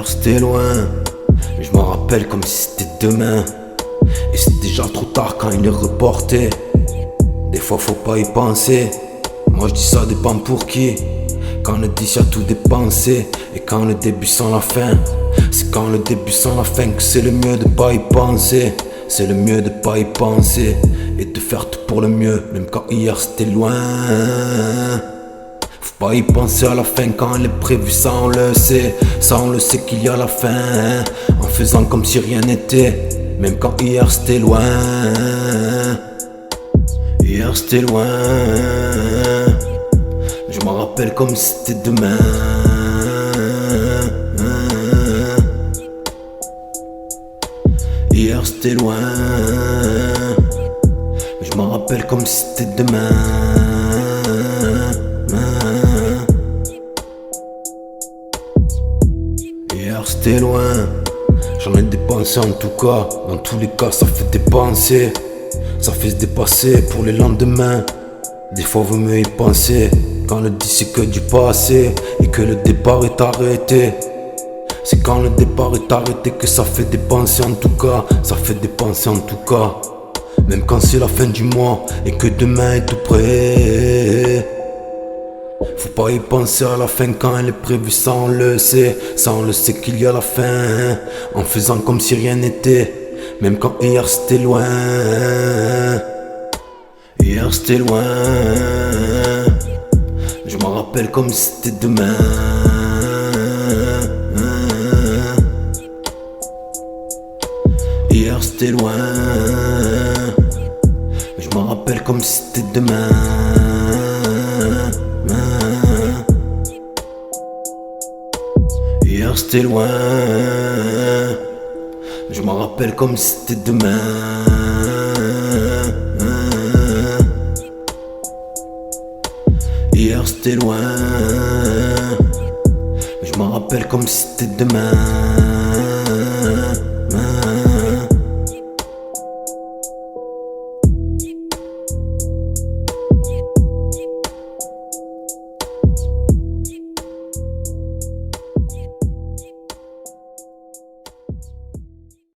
c'était loin, mais je m'en rappelle comme si c'était demain. Et c'est déjà trop tard quand il est reporté. Des fois faut pas y penser. Moi je dis ça dépend pour qui. Quand le 10 y'a tout dépensé. Et quand le début sans la fin. C'est quand le début sans la fin que c'est le mieux de pas y penser. C'est le mieux de pas y penser. Et de faire tout pour le mieux. Même quand hier c'était loin. Faut pas y penser à la fin quand elle est prévue, ça on le sait. Ça on le sait qu'il y a la fin. En faisant comme si rien n'était. Même quand hier c'était loin. Hier c'était loin. Je m'en rappelle comme si c'était demain. Hier c'était loin. Je m'en rappelle comme si c'était demain. Hier c'était loin. J'en ai dépensé en tout cas. Dans tous les cas ça fait dépenser. Ça fait se dépasser pour les lendemains. Des fois vaut mieux y penser. Quand le 10 c'est que du passé. Et que le départ est arrêté. C'est quand le départ est arrêté que ça fait dépenser en tout cas. Ça fait dépenser en tout cas. Même quand c'est la fin du mois. Et que demain est tout prêt. Faut pas y penser à la fin quand elle est prévue, ça on le sait. Ça on le sait qu'il y a la fin. En faisant comme si rien n'était. Même quand hier c'était loin. Hier c'était loin. Je m'en rappelle comme si c'était demain. Hier c'était loin. Je m'en rappelle comme si c'était demain. Hier c'était loin. Je m'en rappelle comme si c'était demain. Hier c'était loin. Je m'en rappelle comme si c'était demain.